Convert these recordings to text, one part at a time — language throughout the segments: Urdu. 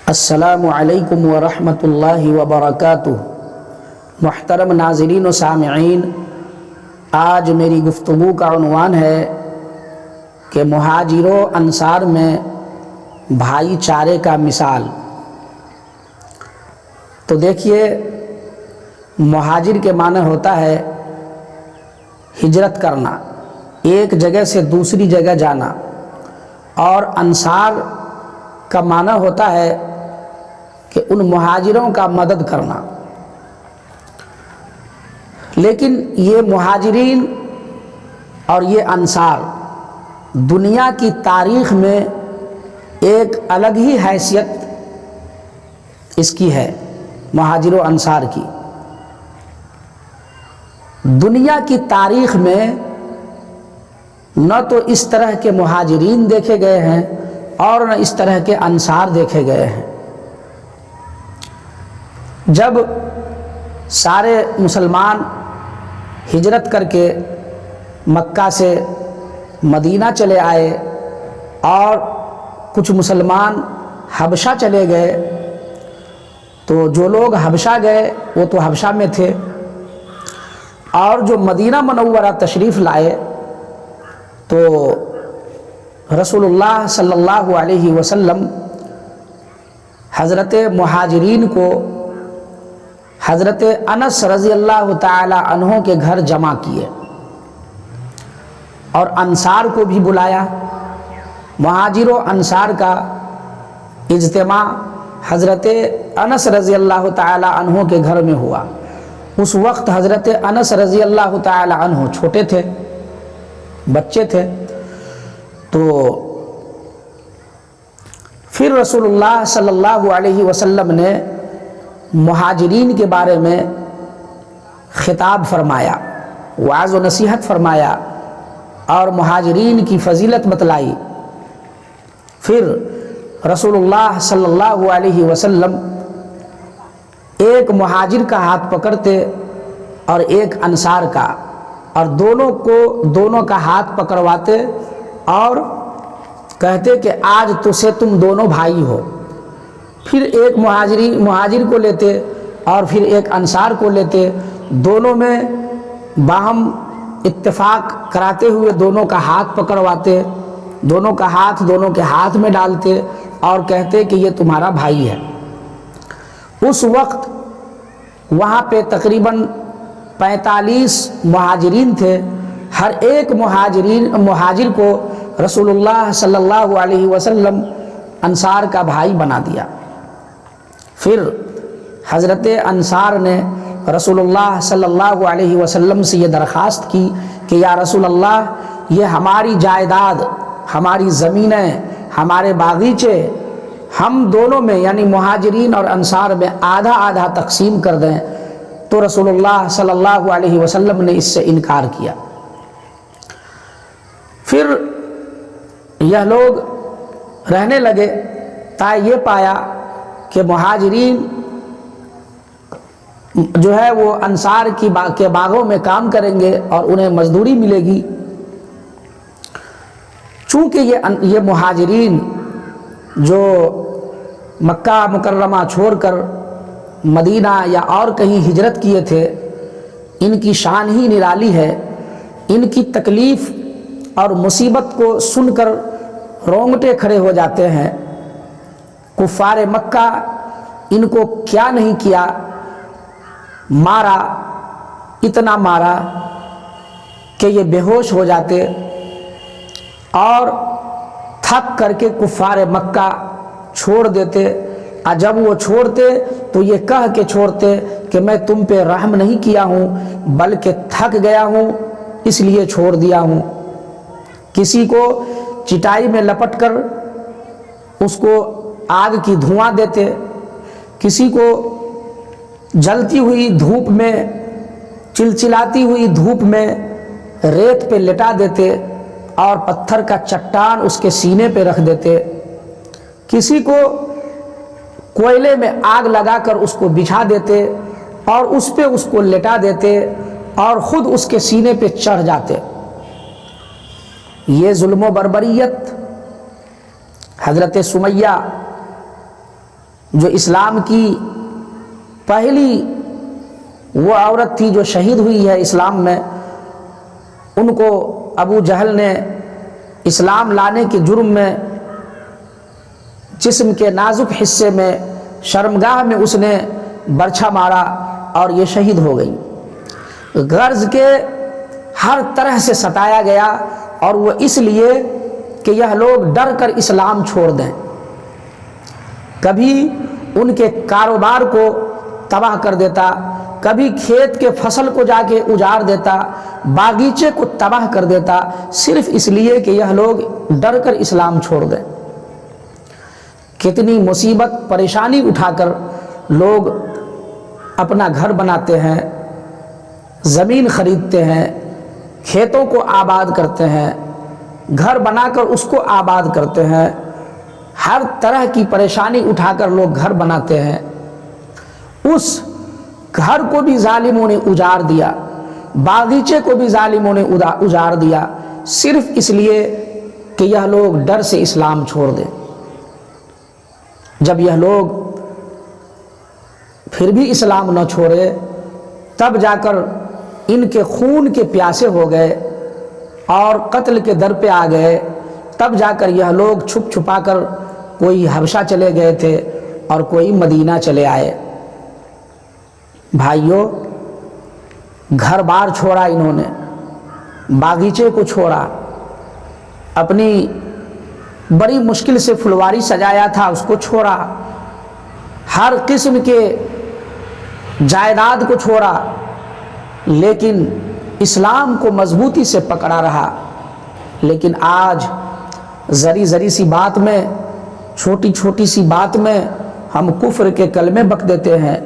السلام علیکم ورحمۃ اللہ وبرکاتہ۔ محترم ناظرین و سامعین، آج میری گفتگو کا عنوان ہے کہ مہاجر و انصار میں بھائی چارے کا مثال۔ تو دیکھیے، مہاجر کے معنی ہوتا ہے ہجرت کرنا، ایک جگہ سے دوسری جگہ جانا، اور انصار کا معنی ہوتا ہے کہ ان مہاجروں کا مدد کرنا۔ لیکن یہ مہاجرین اور یہ انصار دنیا کی تاریخ میں ایک الگ ہی حیثیت اس کی ہے۔ مہاجر و انصار کی دنیا کی تاریخ میں نہ تو اس طرح کے مہاجرین دیکھے گئے ہیں اور نہ اس طرح کے انصار دیکھے گئے ہیں۔ جب سارے مسلمان ہجرت کر کے مکہ سے مدینہ چلے آئے اور کچھ مسلمان حبشہ چلے گئے، تو جو لوگ حبشہ گئے وہ تو حبشہ میں تھے، اور جو مدینہ منورہ تشریف لائے تو رسول اللہ صلی اللہ علیہ وسلم حضرت مہاجرین کو حضرت انس رضی اللہ تعالی عنہ کے گھر جمع کیے اور انصار کو بھی بلایا۔ مہاجر و انصار کا اجتماع حضرت انس رضی اللہ تعالی عنہ کے گھر میں ہوا۔ اس وقت حضرت انس رضی اللہ تعالی عنہ چھوٹے تھے، بچے تھے۔ تو پھر رسول اللہ صلی اللہ علیہ وسلم نے مہاجرین کے بارے میں خطاب فرمایا، وعظ و نصیحت فرمایا اور مہاجرین کی فضیلت بتلائی۔ پھر رسول اللہ صلی اللہ علیہ وسلم ایک مہاجر کا ہاتھ پکڑتے اور ایک انصار کا، اور دونوں کا ہاتھ پکڑواتے اور کہتے کہ آج تو سے تم دونوں بھائی ہو۔ پھر ایک مہاجر کو لیتے اور پھر ایک انصار کو لیتے، دونوں میں باہم اتفاق کراتے ہوئے دونوں کا ہاتھ پکڑواتے، دونوں کا ہاتھ دونوں کے ہاتھ میں ڈالتے اور کہتے کہ یہ تمہارا بھائی ہے۔ اس وقت وہاں پہ تقریباً 45 مہاجرین تھے۔ ہر ایک مہاجر کو رسول اللہ صلی اللہ علیہ وسلم انصار کا بھائی بنا دیا۔ پھر حضرت انصار نے رسول اللہ صلی اللہ علیہ وسلم سے یہ درخواست کی کہ یا رسول اللہ، یہ ہماری جائیداد، ہماری زمینیں، ہمارے باغیچے ہم دونوں میں یعنی مہاجرین اور انصار میں آدھا آدھا تقسیم کر دیں۔ تو رسول اللہ صلی اللہ علیہ وسلم نے اس سے انکار کیا۔ پھر یہ لوگ رہنے لگے تا یہ پایا کہ مہاجرین جو ہے وہ انصار کے باغوں میں کام کریں گے اور انہیں مزدوری ملے گی۔ چونکہ یہ مہاجرین جو مکہ مکرمہ چھوڑ کر مدینہ یا اور کہیں ہجرت کیے تھے، ان کی شان ہی نرالی ہے۔ ان کی تکلیف اور مصیبت کو سن کر رونگٹے کھڑے ہو جاتے ہیں۔ کفار مکہ ان کو کیا نہیں کیا، مارا، اتنا مارا کہ یہ بے ہوش ہو جاتے، اور تھک کر کے کفار مکہ چھوڑ دیتے۔ اور جب وہ چھوڑتے تو یہ کہہ کے چھوڑتے کہ میں تم پہ رحم نہیں کیا ہوں بلکہ تھک گیا ہوں اس لیے چھوڑ دیا ہوں۔ کسی کو چٹائی میں لپٹ کر اس کو آگ کی دھواں دیتے، کسی کو جلتی ہوئی دھوپ میں، چلچلاتی ہوئی دھوپ میں ریت پہ لٹا دیتے اور پتھر کا چٹان اس کے سینے پہ رکھ دیتے، کسی کو کوئلے میں آگ لگا کر اس کو بچھا دیتے اور اس پہ اس کو لٹا دیتے اور خود اس کے سینے پہ چڑھ جاتے۔ یہ ظلم و بربریت حضرت سمیہ جو اسلام کی پہلی وہ عورت تھی جو شہید ہوئی ہے اسلام میں، ان کو ابو جہل نے اسلام لانے کے جرم میں جسم کے نازک حصے میں شرمگاہ میں اس نے برچھا مارا اور یہ شہید ہو گئی۔ غرض کے ہر طرح سے ستایا گیا، اور وہ اس لیے کہ یہ لوگ ڈر کر اسلام چھوڑ دیں۔ کبھی ان کے کاروبار کو تباہ کر دیتا، کبھی کھیت کے فصل کو جا کے اجاڑ دیتا، باغیچے کو تباہ کر دیتا، صرف اس لیے کہ یہ لوگ ڈر کر اسلام چھوڑ دیں۔ کتنی مصیبت پریشانی اٹھا کر لوگ اپنا گھر بناتے ہیں، زمین خریدتے ہیں، کھیتوں کو آباد کرتے ہیں، گھر بنا کر اس کو آباد کرتے ہیں، ہر طرح کی پریشانی اٹھا کر لوگ گھر بناتے ہیں۔ اس گھر کو بھی ظالموں نے اجاڑ دیا، باغیچے کو بھی ظالموں نے اجاڑ دیا، صرف اس لیے کہ یہ لوگ ڈر سے اسلام چھوڑ دیں۔ جب یہ لوگ پھر بھی اسلام نہ چھوڑے، تب جا کر ان کے خون کے پیاسے ہو گئے اور قتل کے در پہ آ گئے۔ تب جا کر یہ لوگ چھپ چھپا کر کوئی حبشہ چلے گئے تھے اور کوئی مدینہ چلے آئے۔ بھائیوں، گھر بار چھوڑا انہوں نے، باغیچے کو چھوڑا، اپنی بڑی مشکل سے پھلواری سجایا تھا اس کو چھوڑا، ہر قسم کے جائیداد کو چھوڑا، لیکن اسلام کو مضبوطی سے پکڑا رہا۔ لیکن آج ذری ذری سی بات میں، چھوٹی چھوٹی سی بات میں ہم کفر کے کلمے بک دیتے ہیں،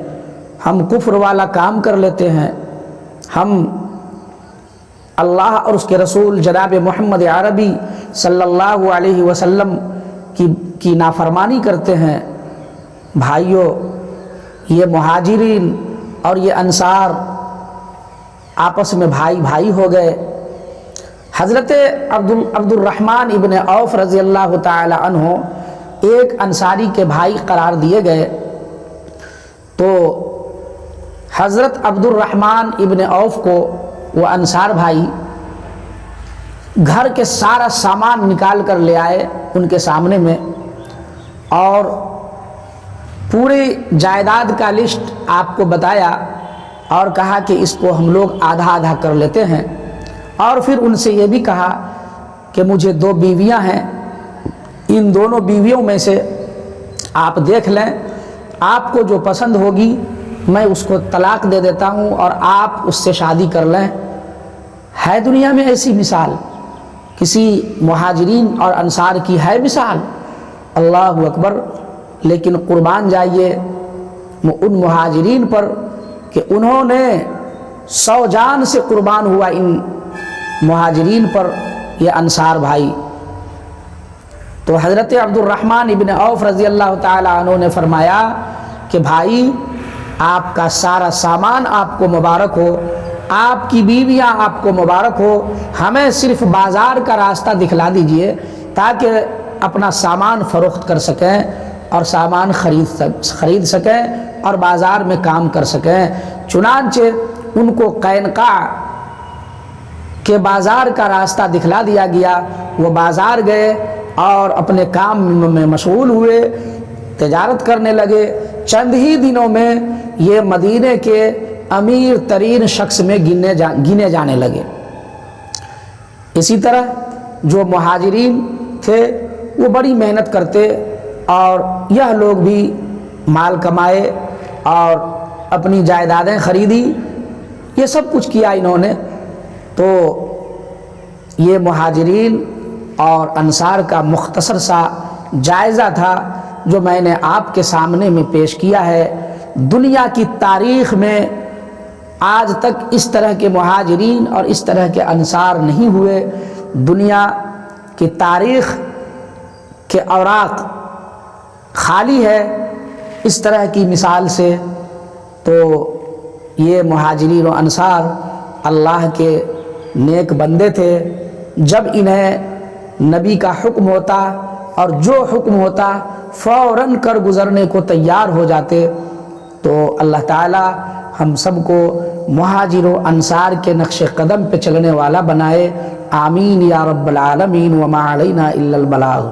ہم کفر والا کام کر لیتے ہیں، ہم اللہ اور اس کے رسول جناب محمد عربی صلی اللہ علیہ وسلم کی نافرمانی کرتے ہیں۔ بھائیوں، یہ مہاجرین اور یہ انصار آپس میں بھائی بھائی ہو گئے۔ حضرت عبد الرحمن ابن عوف رضی اللہ تعالی عنہ ایک انصاری کے بھائی قرار دیے گئے، تو حضرت عبد الرحمن ابن عوف کو وہ انصار بھائی گھر کے سارا سامان نکال کر لے آئے ان کے سامنے میں، اور پوری جائیداد کا لسٹ آپ کو بتایا اور کہا کہ اس کو ہم لوگ آدھا آدھا کر لیتے ہیں، اور پھر ان سے یہ بھی کہا کہ مجھے 2 بیویاں ہیں، ان دونوں بیویوں میں سے آپ دیکھ لیں، آپ کو جو پسند ہوگی میں اس کو طلاق دے دیتا ہوں اور آپ اس سے شادی کر لیں۔ ہے دنیا میں ایسی مثال؟ کسی مہاجرین اور انصار کی ہے مثال؟ اللہ اکبر! لیکن قربان جائیے ان مہاجرین پر کہ انہوں نے 100 جان سے قربان ہوا ان مہاجرین پر یہ انصار بھائی۔ تو حضرت عبد الرحمن ابن عوف رضی اللہ تعالی عنہ نے فرمایا کہ بھائی، آپ کا سارا سامان آپ کو مبارک ہو، آپ کی بیویاں آپ کو مبارک ہو، ہمیں صرف بازار کا راستہ دکھلا دیجئے تاکہ اپنا سامان فروخت کر سکیں اور سامان خرید سکیں اور بازار میں کام کر سکیں۔ چنانچہ ان کو قینقاع کے بازار کا راستہ دکھلا دیا گیا، وہ بازار گئے اور اپنے کام میں مشغول ہوئے، تجارت کرنے لگے۔ چند ہی دنوں میں یہ مدینے کے امیر ترین شخص میں گنے جانے لگے۔ اسی طرح جو مہاجرین تھے وہ بڑی محنت کرتے، اور یہ لوگ بھی مال کمائے اور اپنی جائیدادیں خریدی، یہ سب کچھ کیا انہوں نے۔ تو یہ مہاجرین اور انصار کا مختصر سا جائزہ تھا جو میں نے آپ کے سامنے میں پیش کیا ہے۔ دنیا کی تاریخ میں آج تک اس طرح کے مہاجرین اور اس طرح کے انصار نہیں ہوئے۔ دنیا کی تاریخ کے اوراق خالی ہے اس طرح کی مثال سے۔ تو یہ مہاجرین و انصار اللہ کے نیک بندے تھے۔ جب انہیں نبی کا حکم ہوتا اور جو حکم ہوتا فوراً کر گزرنے کو تیار ہو جاتے۔ تو اللہ تعالی ہم سب کو مہاجر و انصار کے نقش قدم پہ چلنے والا بنائے، آمین یا رب العالمین، وما علینا الا البلاغ۔